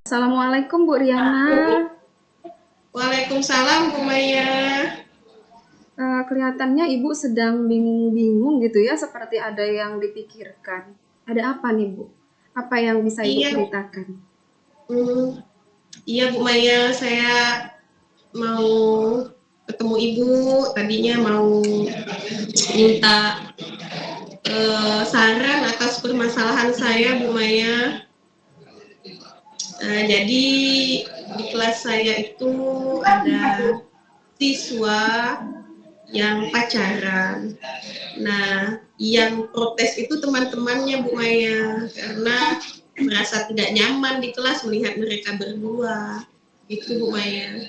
Assalamualaikum Bu Riana. Waalaikumsalam Bu Maya. Kelihatannya Ibu sedang bingung-bingung gitu ya, seperti ada yang dipikirkan. Ada apa nih Bu? Apa yang bisa Ibu Iya, ceritakan? hmm, iya Bu Maya, saya mau ketemu Ibu. Tadinya mau minta saran atas permasalahan saya Bu Maya. Jadi di kelas saya itu ada siswa yang pacaran. Nah, yang protes itu teman-temannya Bu Maya karena merasa tidak nyaman di kelas melihat mereka berdua. Itu Bu Maya.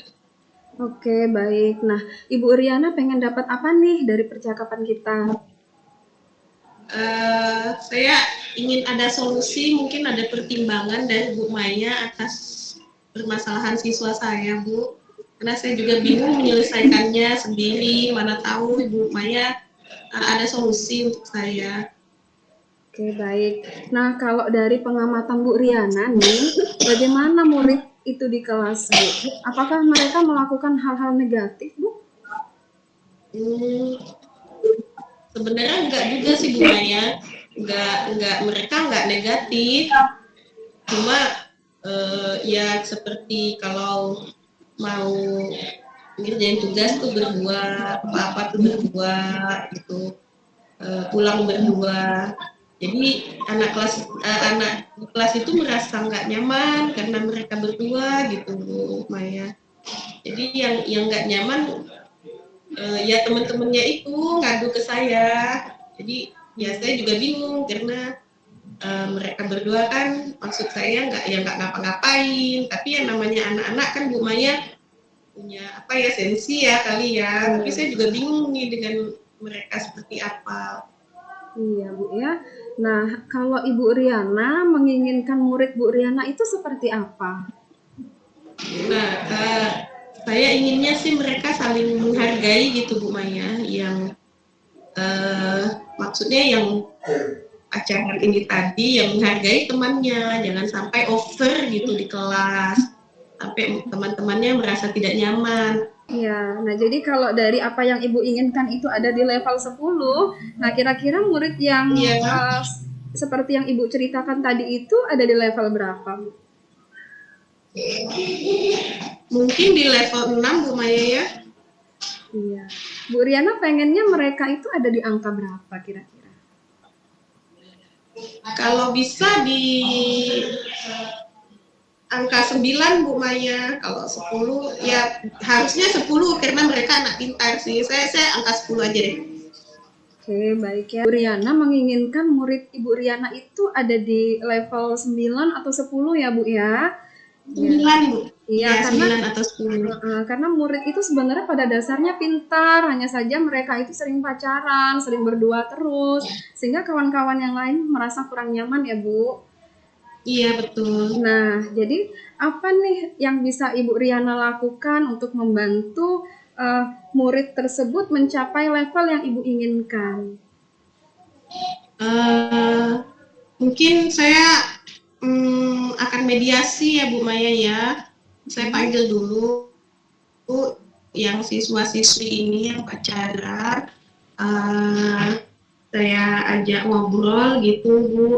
Oke, baik. Nah, Ibu Riana pengen dapat apa nih dari percakapan kita? Saya ingin ada solusi, mungkin ada pertimbangan dari Bu Maya atas permasalahan siswa saya, Bu. Karena saya juga bingung menyelesaikannya sendiri, mana tahu Ibu Maya ada solusi untuk saya. Oke, baik. Nah, kalau dari pengamatan Bu Riana nih, bagaimana murid itu di kelas, Bu? Apakah mereka melakukan hal-hal negatif, Bu? Hmm, Sebenarnya enggak juga sih Bu Maya, enggak mereka enggak negatif, cuma ya seperti kalau mau ngerjain tugas tuh berdua, apa-apa tuh berdua gitu, pulang berdua. Jadi anak di kelas itu merasa nggak nyaman karena mereka berdua gitu Bu Maya. Jadi yang nggak nyaman ya teman-temannya itu ngadu ke saya. Jadi ya saya juga bingung karena mereka berdua kan maksud saya nggak ngapa-ngapain, tapi yang namanya anak-anak kan Bu Maya punya apa ya sensi ya kali ya. Tapi saya juga bingung nih dengan mereka seperti apa. Iya, Bu ya. Nah, kalau Ibu Riana menginginkan murid Bu Riana itu seperti apa? Nah, saya inginnya sih mereka saling menghargai gitu Bu Maya, yang maksudnya yang pacaran ini tadi yang menghargai temannya, jangan sampai over gitu di kelas, sampai teman-temannya merasa tidak nyaman. Ya, nah jadi kalau dari apa yang Ibu inginkan itu ada di level 10, nah kira-kira murid yang Iya, seperti yang Ibu ceritakan tadi itu ada di level berapa, Bu? mungkin di level 6 Bu Maya ya. Iya. Bu Riana pengennya mereka itu ada di angka berapa kira-kira? Kalau bisa di angka 9 Bu Maya, kalau 10 ya harusnya 10 karena mereka anak pintar sih. Saya angka 10 aja deh. Oke, baik ya. Bu Riana menginginkan murid Ibu Riana itu ada di level 9 atau 10 ya, Bu ya? 9 Bu. Iya, Ya, karena 9 atau 10. karena murid itu sebenarnya pada dasarnya pintar, hanya saja mereka itu sering pacaran, sering berdua terus, sehingga kawan-kawan yang lain merasa kurang nyaman ya, Bu. Iya, betul. Nah, jadi apa nih yang bisa Ibu Riana lakukan untuk membantu murid tersebut mencapai level yang Ibu inginkan? Mungkin saya akan mediasi ya Bu Maya ya. Saya panggil dulu yang siswa-siswi ini yang pacaran. Saya ajak ngobrol gitu Bu.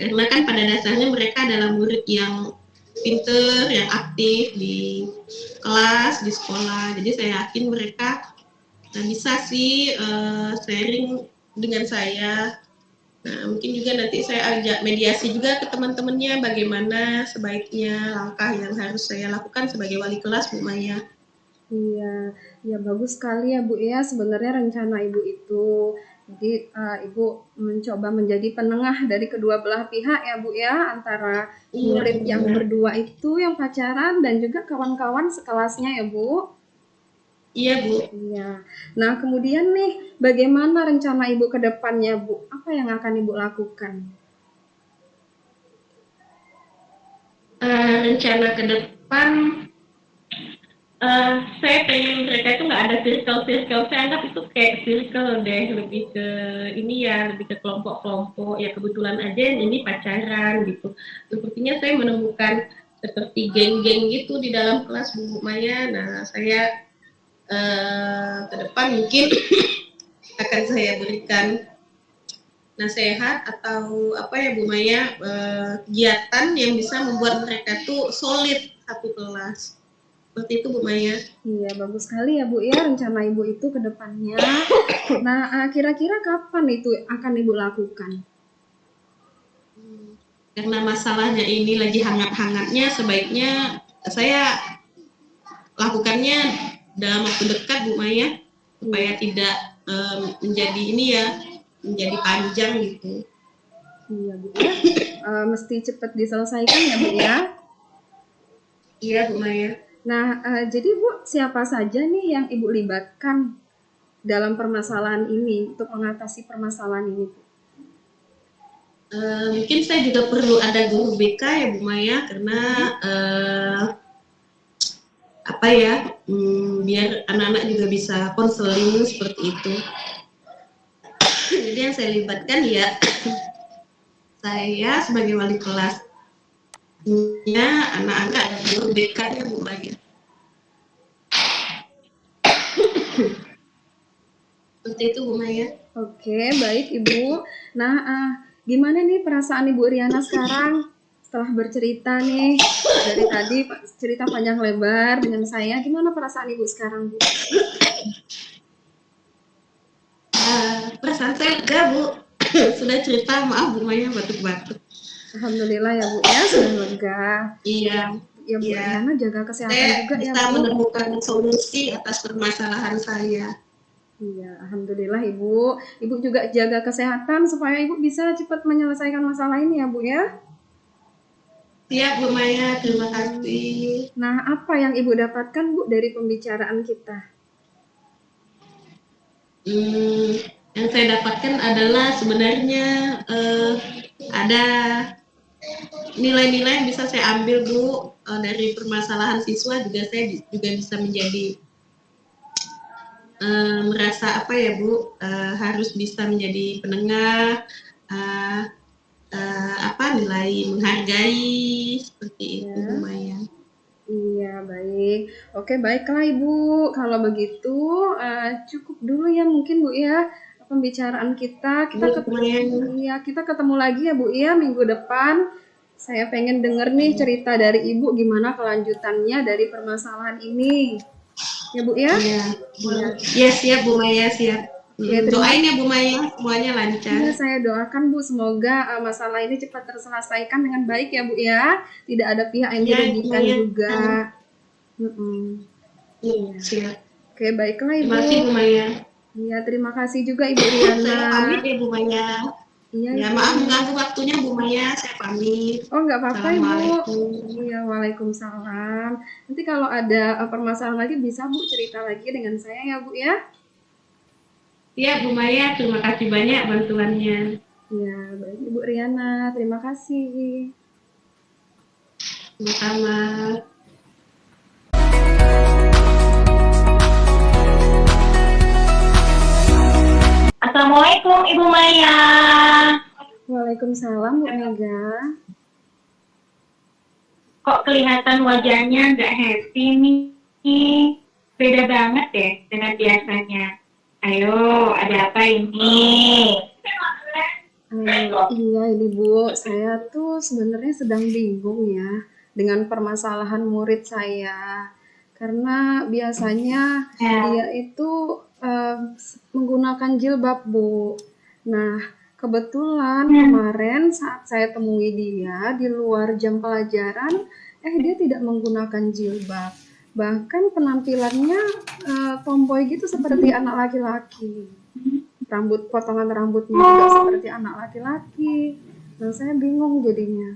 Karena kan pada dasarnya mereka adalah murid yang pinter, yang aktif di kelas, di sekolah. Jadi saya yakin mereka bisa sih sharing dengan saya. Nah, mungkin juga nanti saya ajak mediasi juga ke teman-temannya bagaimana sebaiknya langkah yang harus saya lakukan sebagai wali kelas Bu Maya. Iya, ya bagus sekali ya Bu ya sebenarnya rencana Ibu itu. Jadi Ibu mencoba menjadi penengah dari kedua belah pihak ya Bu ya antara Iya murid yang benar. berdua itu yang pacaran dan juga kawan-kawan sekelasnya ya Bu. Iya Bu. Iya. Nah kemudian nih bagaimana rencana Ibu ke depannya Bu? Apa yang akan Ibu lakukan? Rencana ke depan saya pengen mereka itu nggak ada circle-circle, saya anggap itu kayak circle deh, lebih ke ini ya, lebih ke kelompok-kelompok ya, kebetulan aja yang ini pacaran gitu. Sepertinya saya menemukan seperti geng-geng gitu di dalam kelas Bu Maya. Nah, saya ke depan mungkin akan saya berikan nasihat atau apa ya Bu Maya, kegiatan yang bisa membuat mereka tuh solid satu kelas. Seperti itu Bu Maya. Iya, bagus sekali ya Bu ya rencana Ibu itu ke depannya. Nah, kira-kira kapan itu akan Ibu lakukan? Karena masalahnya ini lagi hangat-hangatnya, sebaiknya saya lakukannya dalam waktu dekat Bu Maya, supaya tidak menjadi ini ya, menjadi panjang gitu. Iya Bu ya, mesti cepat diselesaikan ya Bu ya. Iya Bu Maya. Nah, jadi Bu, siapa saja nih yang Ibu libatkan dalam permasalahan ini untuk mengatasi permasalahan ini Bu? Mungkin saya juga perlu ada guru BK ya Bu Maya, karena apa ya, biar anak-anak juga bisa konseling seperti itu. Jadi yang saya libatkan ya saya sebagai wali kelas, ya anak-anak dan guru BK ya Bu Maya. Seperti itu Bu Maya. Oke, baik Ibu. Nah, gimana nih perasaan Ibu Riana sekarang setelah bercerita nih dari tadi cerita panjang lebar dengan saya? Gimana perasaan Ibu sekarang Bu? Perasaan saya lega Bu. Sudah cerita, maaf Bu Maya batuk-batuk. Alhamdulillah ya Bu ya, sudah lega. Iya. Ya Bu Riana jaga kesehatan Saya juga ya bisa Bu. menemukan solusi atas permasalahan saya. Iya, alhamdulillah Ibu. Ibu juga jaga kesehatan supaya Ibu bisa cepat menyelesaikan masalah ini ya Bu ya. Siap Bu Maya, terima kasih. Nah, apa yang Ibu dapatkan Bu dari pembicaraan kita? Yang saya dapatkan adalah sebenarnya ada nilai-nilai yang bisa saya ambil Bu, dari permasalahan siswa. Juga saya juga bisa menjadi merasa apa ya Bu, harus bisa menjadi penengah, nilai menghargai seperti itu Bu Maya. Iya, baik. Oke, baiklah Ibu. Kalau begitu cukup dulu ya mungkin Bu ya pembicaraan kita. Kita ketemu lagi ya Bu ya minggu depan. Saya pengen denger nih cerita dari Ibu gimana kelanjutannya dari permasalahan ini. Ya Bu ya? Iya, siap Bu Maya, siap. Doain ya Bu Maya, semuanya lancar. Iya, saya doakan Bu, semoga masalah ini cepat terselesaikan dengan baik ya Bu ya. Tidak ada pihak yang dirugikan juga. Iya, siap. Oke, baiklah Ibu. Terima kasih Bu Maya. Iya, terima kasih juga Ibu Riana. Saya pamit ya Bu Maya. Iya, ya, maaf mengganggu waktunya Bu Maya, saya pamit. Oh, nggak apa-apa Ibu. Iya, waalaikumsalam. Nanti kalau ada permasalahan lagi bisa Bu cerita lagi dengan saya ya Bu ya. Iya Bu Maya, terima kasih banyak bantuannya. Iya, baik Ibu Riana, terima kasih. Sama-sama. Assalamualaikum Ibu Maya. Waalaikumsalam Bu Mega. Kok kelihatan wajahnya nggak happy nih? Beda banget deh dengan biasanya. Ayo, ada apa ini? Iya ini Bu, saya tuh sebenarnya sedang bingung ya dengan permasalahan murid saya. Karena biasanya dia itu menggunakan jilbab Bu. Nah, kebetulan kemarin saat saya temui dia di luar jam pelajaran, dia tidak menggunakan jilbab. Bahkan penampilannya tomboy gitu seperti anak laki-laki. Potongan rambutnya juga seperti anak laki-laki. Nah, saya bingung jadinya.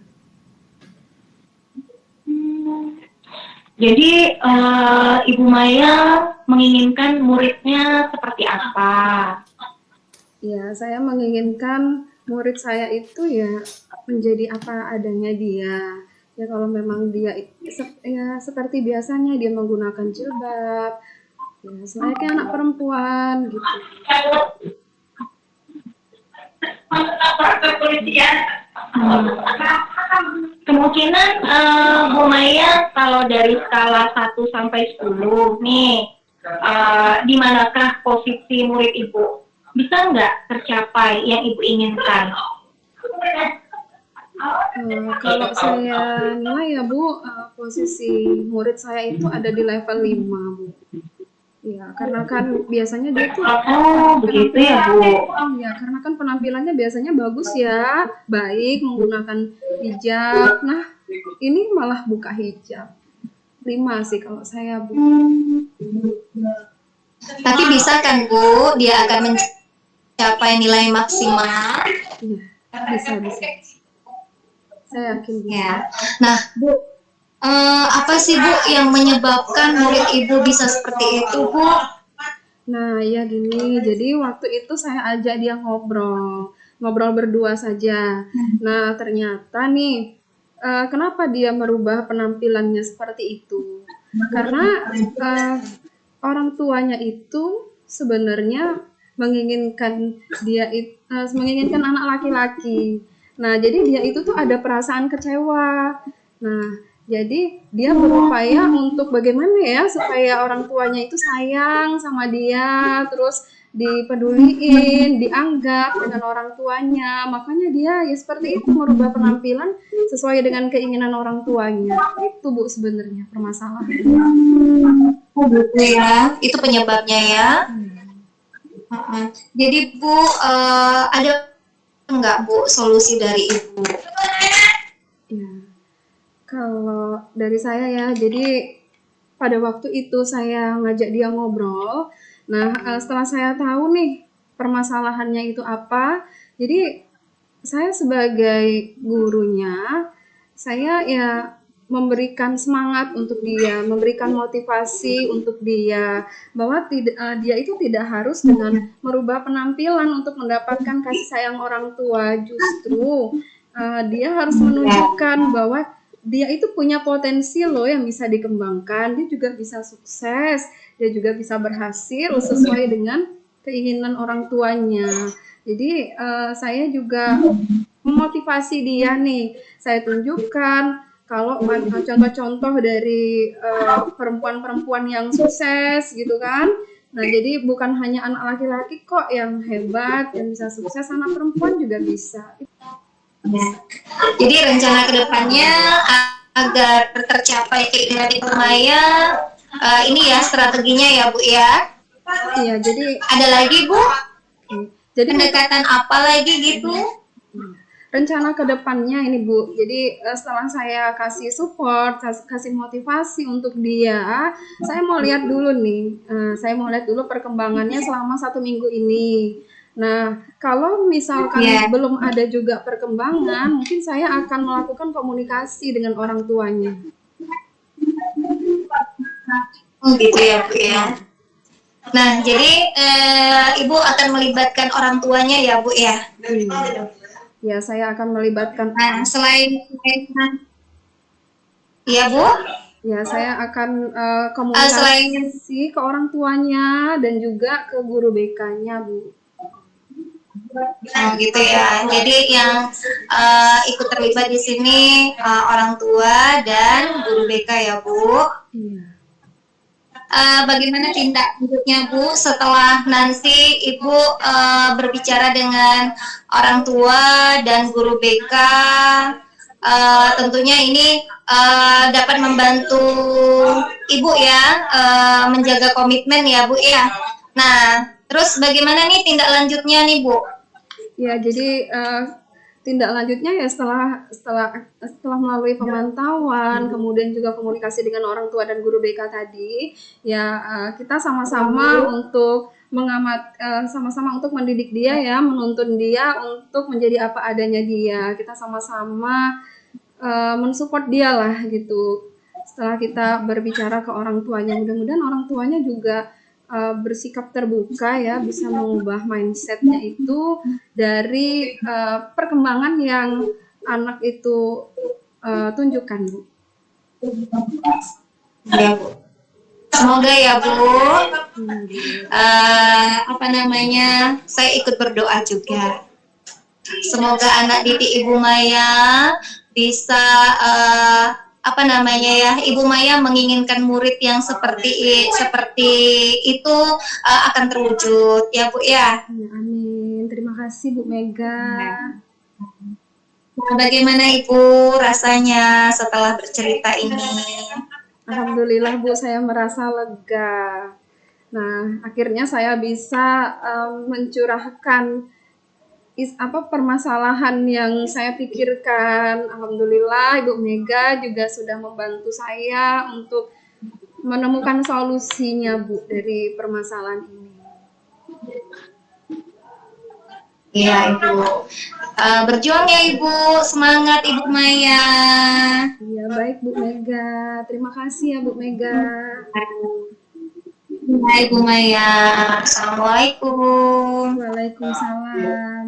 Jadi Ibu Maya menginginkan muridnya seperti apa? Ya, saya menginginkan murid saya itu ya menjadi apa adanya dia. Ya kalau memang dia ya seperti biasanya dia menggunakan jilbab, ya selayaknya anak perempuan gitu. kemungkinan Bu Maya kalau dari skala 1 sampai 10 nih, di manakah posisi murid Ibu? Bisa nggak tercapai yang Ibu inginkan? Kalau saya nilai ya Bu, posisi murid saya itu ada di level 5 Bu. Ya, karena kan biasanya dia tuh begitu ya Bu. Ya, karena kan penampilannya biasanya bagus ya, baik menggunakan hijab. Nah, ini malah buka hijab. 5 sih kalau saya Bu. Tapi bisa kan Bu, dia akan mencapai nilai maksimal? Iya, bisa. Saya yakin bisa. Ya. Nah, Bu, apa sih Bu yang menyebabkan murid Ibu bisa seperti itu Bu? Nah, ya gini, jadi waktu itu saya ajak dia ngobrol berdua saja. Nah, ternyata nih, kenapa dia merubah penampilannya seperti itu? Karena orang tuanya itu sebenarnya menginginkan menginginkan anak laki-laki. Nah, jadi dia itu tuh ada perasaan kecewa. Nah, jadi dia berupaya untuk bagaimana ya supaya orang tuanya itu sayang sama dia, terus dipeduliin, dianggap dengan orang tuanya. Makanya dia ya seperti itu merubah penampilan sesuai dengan keinginan orang tuanya. Itu Bu sebenarnya permasalahannya. Gitu ya, itu penyebabnya ya. Jadi Bu, ada enggak Bu solusi dari Ibu? Ya, kalau dari saya ya, jadi pada waktu itu saya ngajak dia ngobrol. Nah, setelah saya tahu nih permasalahannya itu apa, jadi saya sebagai gurunya, saya ya memberikan semangat untuk dia, memberikan motivasi untuk dia, bahwa dia itu tidak harus dengan merubah penampilan untuk mendapatkan kasih sayang orang tua. Justru dia harus menunjukkan bahwa dia itu punya potensi loh yang bisa dikembangkan, dia juga bisa sukses, dia juga bisa berhasil sesuai dengan keinginan orang tuanya. Jadi saya juga memotivasi dia nih, saya tunjukkan kalau contoh-contoh dari perempuan-perempuan yang sukses gitu kan. Nah, jadi bukan hanya anak laki-laki kok yang hebat, yang bisa sukses, anak perempuan juga bisa. Jadi rencana kedepannya agar tercapai keinginan Ibu Maya, ini ya strateginya ya Bu ya. Iya, jadi ada lagi Bu? Jadi pendekatan apa lagi gitu? Rencana kedepannya ini Bu, jadi setelah saya kasih support, kasih motivasi untuk dia, saya mau lihat dulu nih, saya mau lihat dulu perkembangannya selama 1 minggu ini. Nah, kalau misalkan belum ada juga perkembangan, mungkin saya akan melakukan komunikasi dengan orang tuanya. Oh gitu ya Bu ya. Nah, jadi Ibu akan melibatkan orang tuanya ya Bu ya? Ya, saya akan melibatkan. Nah, selain ya Bu? Ya, saya akan komunikasi ke orang tuanya dan juga ke guru BK-nya Bu. Nah, gitu ya. Jadi yang ikut terlibat di sini orang tua dan guru BK ya Bu. Iya. Bagaimana tindak lanjutnya Bu setelah nanti Ibu berbicara dengan orang tua dan guru BK? Tentunya ini dapat membantu Ibu ya menjaga komitmen ya Bu ya. Nah, terus bagaimana nih tindak lanjutnya nih Bu? Ya, jadi tindak lanjutnya ya setelah melalui pemantauan, kemudian juga komunikasi dengan orang tua dan guru BK tadi, ya kita sama-sama untuk sama-sama untuk mendidik dia ya, menuntun dia untuk menjadi apa adanya dia. Kita sama-sama mensupport dia lah gitu. Setelah kita berbicara ke orang tuanya, mudah-mudahan orang tuanya juga bersikap terbuka ya, bisa mengubah mindsetnya itu dari perkembangan yang anak itu tunjukkan Bu. Ya Bu. Semoga ya Bu. Saya ikut berdoa juga. Semoga anak didik Ibu Maya bisa apa namanya ya, Ibu Maya menginginkan murid yang seperti itu akan terwujud ya Bu ya. Ya, amin. Terima kasih Bu Mega. Nah, bagaimana Ibu rasanya setelah bercerita ini? Alhamdulillah Bu, saya merasa lega. Nah, akhirnya saya bisa mencurahkan permasalahan yang saya pikirkan. Alhamdulillah Ibu Mega juga sudah membantu saya untuk menemukan solusinya Bu dari permasalahan ini. Iya Ibu, berjuang ya Ibu, semangat Ibu Maya. Iya baik Bu Mega, terima kasih ya Bu Mega. Hai Bu Maya, Assalamualaikum. Waalaikumsalam.